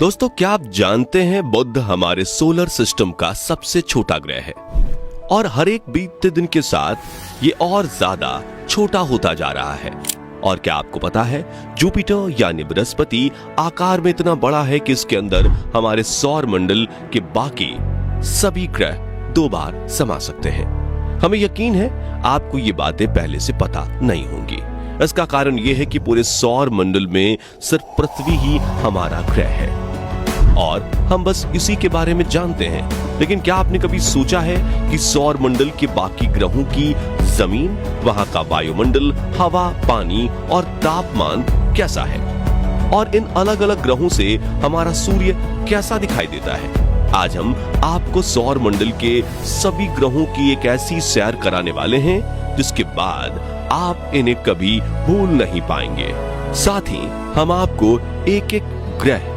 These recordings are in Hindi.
दोस्तों, क्या आप जानते हैं बुध हमारे सोलर सिस्टम का सबसे छोटा ग्रह है और हर एक बीतते दिन के साथ ये और ज्यादा छोटा होता जा रहा है। और क्या आपको पता है, जुपिटर यानी बृहस्पति आकार में इतना बड़ा है कि इसके अंदर हमारे सौर मंडल के बाकी सभी ग्रह 2 बार समा सकते हैं। हमें यकीन है आपको ये बातें पहले से पता नहीं होंगी। इसका कारण यह है कि पूरे सौर मंडल में सिर्फ पृथ्वी ही हमारा ग्रह है और हम बस इसी के बारे में जानते हैं। लेकिन क्या आपने कभी सोचा है कि सौर मंडल के बाकी ग्रहों की जमीन, वहां का वायुमंडल, हवा, पानी और तापमान कैसा है और इन अलग अलग ग्रहों से हमारा सूर्य कैसा दिखाई देता है? आज हम आपको सौर मंडल के सभी ग्रहों की एक ऐसी सैर कराने वाले हैं जिसके बाद आप इन्हें कभी भूल नहीं पाएंगे। साथ ही हम आपको एक एक ग्रह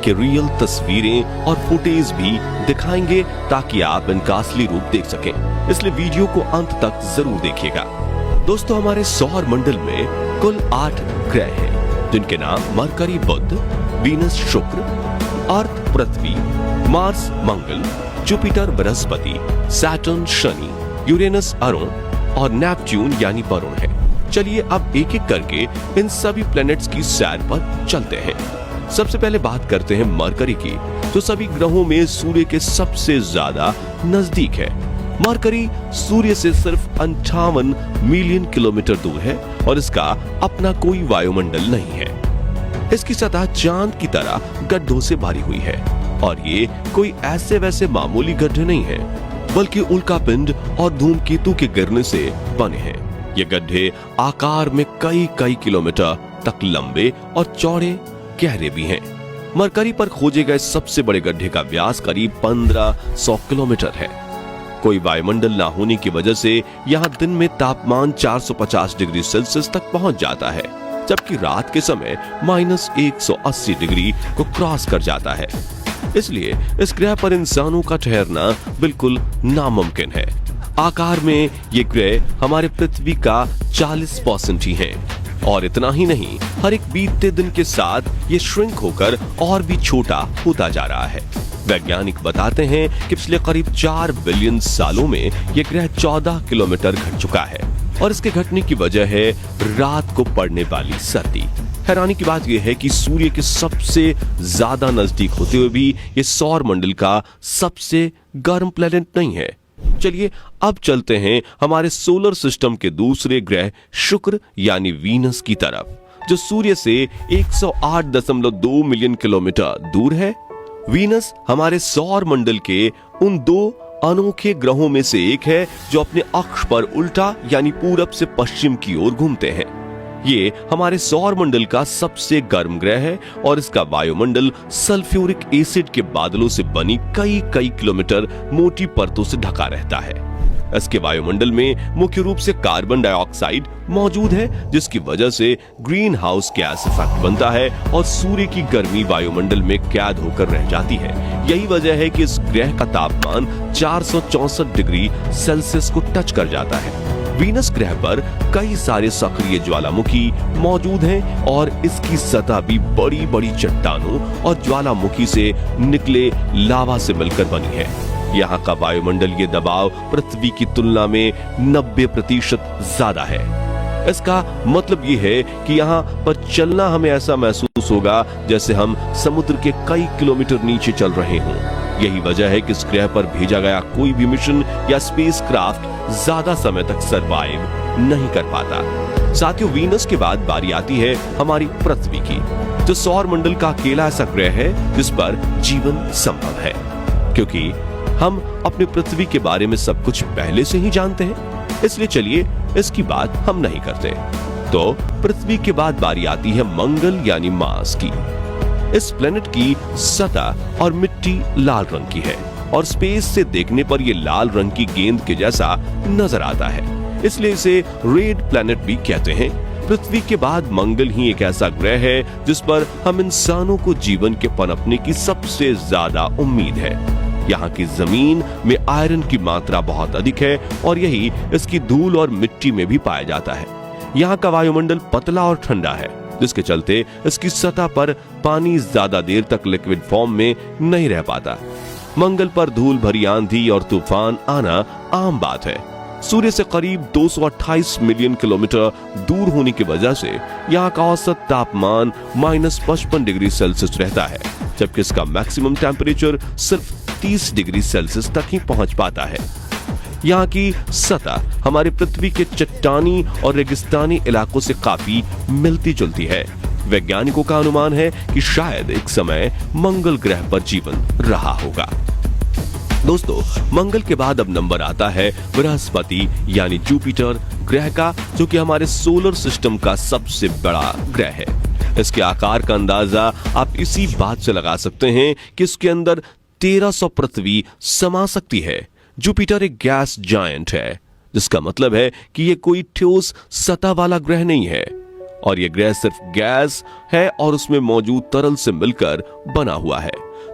के रियल तस्वीरें और फुटेज भी दिखाएंगे ताकि आप इनका असली रूप देख सकें। इसलिए वीडियो को अंत तक जरूर देखिएगा। दोस्तों, हमारे सौर मंडल में कुल 8 ग्रह हैं जिनके नाम mercury Budh, Venus Shukra, Earth Prithvi, Mars Mangal, Jupiter Brihaspati, Saturn Shani, Uranus Arun और नेपच्यून यानी वरुण है। चलिए अब एक एक करके इन सभी प्लैनेट्स की सैर पर चलते हैं। सबसे पहले बात करते हैं मरकरी की, जो सभी ग्रहों में सूर्य के सबसे ज्यादा नजदीक है। मरकरी सूर्य से सिर्फ 58 मिलियन किलोमीटर दूर है और इसका अपना कोई वायुमंडल नहीं है। इसकी सतह चांद की तरह गड्ढों से भरी हुई है और ये कोई ऐसे वैसे मामूली गड्ढे नहीं है, बल्कि उल्कापिंड और धूमकेतु के गिरने से बने हैं। ये गड्ढे आकार में कई किलोमीटर तक लंबे और चौड़े गहरे भी हैं। मरकरी पर खोजे गए सबसे बड़े गड्ढे का व्यास करीब 1500 किलोमीटर है। कोई वायुमंडल ना होने की वजह से यहाँ दिन में तापमान 450 डिग्री सेल्सियस तक पहुंच जाता है, जबकि रात के समय -180 डिग्री को क्रॉस कर जाता है। इसलिए इस ग्रह पर इंसानों का ठहरना बिल्कुल नामुमकिन है। आकार में ये ग्रह हमारे पृथ्वी का 40% ही है और इतना ही नहीं, हर एक बीतते दिन के साथ ये श्रिंक होकर और भी छोटा होता जा रहा है। वैज्ञानिक बताते हैं कि पिछले करीब 4 बिलियन सालों में ये ग्रह 14 किलोमीटर घट चुका है और इसके घटने की वजह है रात को पड़ने वाली सर्दी। हैरानी की बात यह है कि सूर्य के सबसे ज्यादा नजदीक होते हुए भी ये सौर मंडल का सबसे गर्म प्लेनेट नहीं है। चलिए अब चलते हैं हमारे सोलर सिस्टम के दूसरे ग्रह शुक्र यानी वीनस की तरफ, जो सूर्य से 108.2 मिलियन किलोमीटर दूर है। वीनस हमारे सौर मंडल के उन 2 अनोखे ग्रहों में से एक है जो अपने अक्ष पर उल्टा यानी पूरब से पश्चिम की ओर घूमते हैं। ये हमारे सौर मंडल का सबसे गर्म ग्रह है और इसका वायुमंडल सल्फ्यूरिक एसिड के बादलों से बनी कई किलोमीटर मोटी परतों से ढका रहता है। इसके वायुमंडल में मुख्य रूप से कार्बन डाइऑक्साइड मौजूद है, जिसकी वजह से ग्रीन हाउस गैस इफेक्ट बनता है और सूर्य की गर्मी वायुमंडल में कैद होकर रह जाती है। यही वजह है कि इस ग्रह का तापमान 464 डिग्री सेल्सियस को टच कर जाता है। वीनस ग्रह पर कई सारे सक्रिय ज्वालामुखी मौजूद हैं और इसकी सतह भी बड़ी चट्टानों और ज्वालामुखी से निकले लावा से मिलकर बनी है। यहाँ का वायुमंडल ये दबाव पृथ्वी की तुलना में 90% ज्यादा है। इसका मतलब ये है कि यहाँ पर चलना हमें ऐसा महसूस होगा जैसे हम समुद्र के कई किलोमीटर नीचे चल रहे हों। यही वजह है कि इस ग्रह पर भेजा गया कोई भी मिशन या स्पेसक्राफ्ट ज्यादा समय तक सरवाइव नहीं कर पाता। साथियों, वीनस के बाद बारी आती है हमारी पृथ्वी की, जो सौर मंडल का अकेला ऐसा ग्रह है जिस पर जीवन संभव है। क्योंकि हम अपने पृथ्वी के बारे में सब कुछ पहले से ही जानते हैं, इसलिए चलिए इसकी बात हम नहीं करते। तो पृथ्वी के बाद बारी आती है मंगल यानी मार्स की। इस प्लेनेट की सतह और मिट्टी लाल रंग की है और स्पेस से देखने पर यह लाल रंग की गेंद के जैसा नजर आता है, इसलिए इसे रेड प्लेनेट भी कहते हैं। पृथ्वी के बाद मंगल ही एक ऐसा ग्रह है जिस पर हम इंसानों को जीवन के पनपने की सबसे ज्यादा उम्मीद है। यहाँ की जमीन में आयरन की मात्रा बहुत अधिक है और यही इसकी धूल और मिट्टी में भी पाया जाता है। यहाँ का वायुमंडल पतला और ठंडा है, जिसके चलते इसकी सतह पर पानी ज्यादा देर तक लिक्विड फॉर्म में नहीं रह पाता। मंगल पर धूल भरी आंधी और तूफान आना आम बात है। सूर्य से करीब 228 मिलियन किलोमीटर दूर होने की वजह से यहाँ का औसत तापमान -55 डिग्री सेल्सियस रहता है, जबकि इसका मैक्सिमम टेम्परेचर सिर्फ 30 डिग्री सेल्सियस तक ही पहुंच पाता है। यहाँ की सतह हमारी पृथ्वी के चट्टानी और रेगिस्तानी इलाकों से काफी मिलती जुलती है। वैज्ञानिकों का अनुमान है कि शायद एक समय मंगल ग्रह पर जीवन रहा होगा। दोस्तों, मंगल के बाद अब नंबर आता है बृहस्पति यानी जुपिटर ग्रह का, जो कि हमारे सोलर सिस्टम का सबसे बड़ा ग्रह है। इसके आकार का अंदाजा आप इसी बात से लगा सकते हैं कि इसके अंदर 1300 पृथ्वी समा सकती है। जुपिटर एक गैस जायंट है, जिसका मतलब है कि यह कोई ठोस सतह वाला ग्रह नहीं है, और यह ग्रह सिर्फ गैस है और उसमें मौजूद तरल से मिलकर बना हुआ है।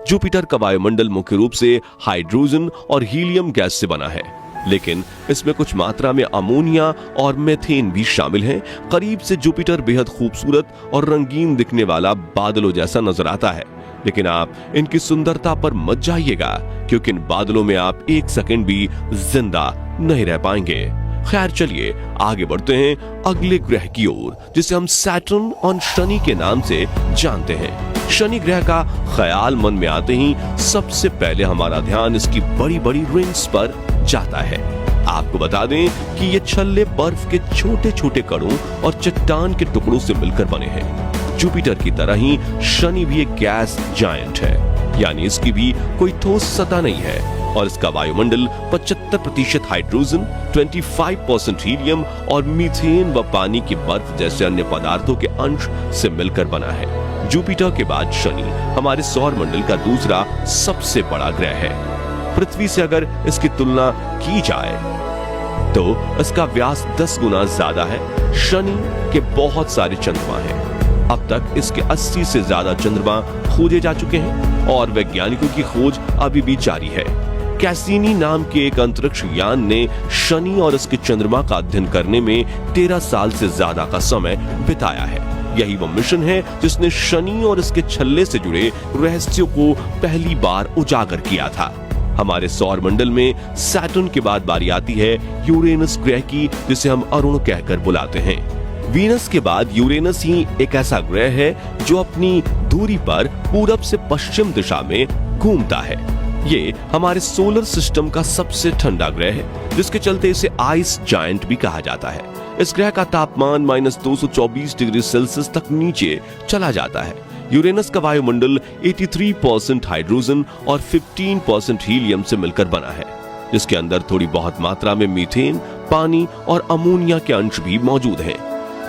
जुपिटर का वायुमंडल मुख्य रूप से हाइड्रोजन और हीलियम गैस से बना है, लेकिन इसमें कुछ मात्रा में अमोनिया और मीथेन भी शामिल हैं। करीब से जुपिटर बेहद खूबसूरत और रंगीन दिखने वाला बादलों जैसा नजर आता है, लेकिन आप इनकी सुंदरता पर मत जाइएगा, क्योंकि इन बादलों में आप एक सेकंड भी जिंदा नहीं रह पाएंगे। खैर, चलिए आगे बढ़ते हैं अगले ग्रह की ओर, जिसे हम सैटर्न और शनि के नाम से जानते हैं। शनि ग्रह का ख्याल मन में आते ही सबसे पहले हमारा ध्यान इसकी बड़ी बड़ी रिंग्स पर जाता है। आपको बता दें कि ये छल्ले बर्फ के छोटे छोटे कणों और चट्टान के टुकड़ों से मिलकर बने हैं। जुपिटर की तरह ही शनि भी एक गैस जायंट है, यानी इसकी भी कोई ठोस सतह नहीं है, और इसका वायुमंडल 75% हाइड्रोजन, 25% हीलियम और मीथेन व पानी की बर्फ जैसे अन्य पदार्थों के अंश से मिलकर बना है। जुपिटर के बाद शनि हमारे सौर मंडल का दूसरा सबसे बड़ा ग्रह है। पृथ्वी से अगर इसकी तुलना की जाए तो इसका व्यास 10 गुना ज्यादा है। शनि के बहुत सारे चंद्रमा हैं। अब तक इसके 80 से ज्यादा चंद्रमा खोजे जा चुके हैं, और वैज्ञानिकों की खोज अभी भी जारी है। कैसिनी नाम के एक अंतरिक्ष यान ने शनि और इसके चंद्रमा का अध्ययन करने में 13 साल से ज्यादा का समय बिताया है। यही वो मिशन है जिसने शनि और इसके छल्ले से जुड़े रहस्यों को पहली बार उजागर किया था। हमारे सौर मंडल में सैटर्न के बाद बारी आती है यूरेनस ग्रह की, जिसे हम अरुण कहकर बुलाते हैं। वीनस के बाद यूरेनस ही एक ऐसा ग्रह है जो अपनी दूरी पर पूरब से पश्चिम दिशा में घूमता है। ये हमारे सोलर सिस्टम का सबसे ठंडा ग्रह है, जिसके चलते इसे आइस जायंट भी कहा जाता है। इस ग्रह का तापमान -224 डिग्री सेल्सियस तक नीचे चला जाता है। यूरेनस का वायुमंडल 83% हाइड्रोजन और 15% हीलियम से मिलकर बना है, जिसके अंदर थोड़ी बहुत मात्रा में मीथेन, पानी और अमोनिया के अंश भी मौजूद हैं।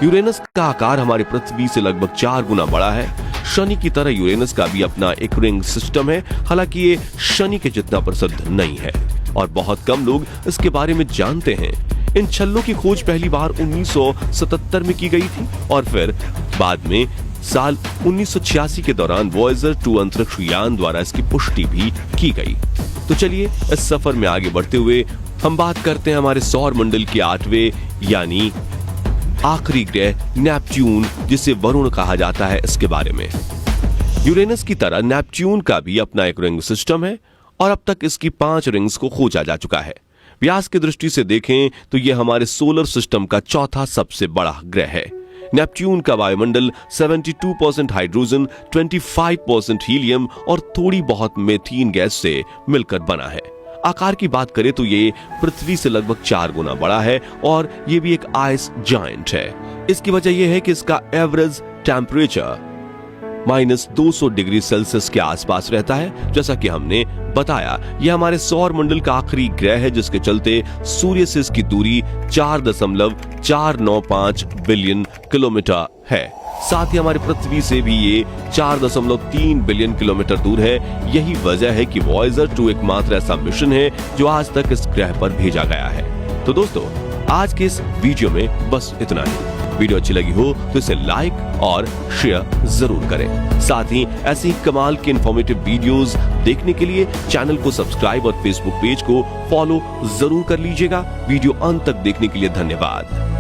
यूरेनस का आकार हमारी पृथ्वी से लगभग 4 गुना बड़ा है। शनि की तरह यूरेनस का भी अपना एक रिंग सिस्टम है, हालांकि ये शनि के जितना प्रसिद्ध नहीं है और बहुत कम लोग इसके बारे में जानते हैं। इन छल्लों की खोज पहली बार 1977 में की गई थी, और फिर बाद में साल 1986 के दौरान वॉयेजर 2 अंतरिक्ष यान द्वारा इसकी पुष्टि भी की गई। तो चलिए इस सफर में आगे बढ़ते हुए हम बात करते हैं हमारे सौर मंडल के 8वें यानी आखिरी ग्रह नेपच्यून, जिसे वरुण कहा जाता है, इसके बारे में। यूरेनस की तरह नेपच्यून का भी अपना एक रिंग सिस्टम है, और अब तक इसकी 5 रिंग्स को खोजा जा चुका है। व्यास की दृष्टि से देखें तो यह हमारे सोलर सिस्टम का चौथा सबसे बड़ा ग्रह है। नेपच्यून का वायुमंडल 72% हाइड्रोजन, 25% हीलियम और थोड़ी बहुत मीथेन गैस से मिलकर बना है। आकार की बात करें तो ये पृथ्वी से लगभग 4 गुना बड़ा है, और ये भी एक आइस जायंट है। इसकी वजह यह है कि इसका एवरेज टेम्परेचर -200 डिग्री सेल्सियस के आसपास रहता है। जैसा कि हमने बताया, यह हमारे सौर मंडल का आखिरी ग्रह है, जिसके चलते सूर्य से इसकी दूरी 4.495 बिलियन किलोमीटर है। साथ ही हमारी पृथ्वी से भी ये 4.3 बिलियन किलोमीटर दूर है। यही वजह है कि वॉयेजर 2 एकमात्र ऐसा मिशन है जो आज तक इस ग्रह पर भेजा गया है। तो दोस्तों, आज के इस वीडियो में बस इतना ही। वीडियो अच्छी लगी हो तो इसे लाइक और शेयर जरूर करें। साथ ही ऐसी ही कमाल के इंफॉर्मेटिव वीडियोस देखने के लिए चैनल को सब्सक्राइब और फेसबुक पेज को फॉलो जरूर कर लीजिएगा। वीडियो अंत तक देखने के लिए धन्यवाद।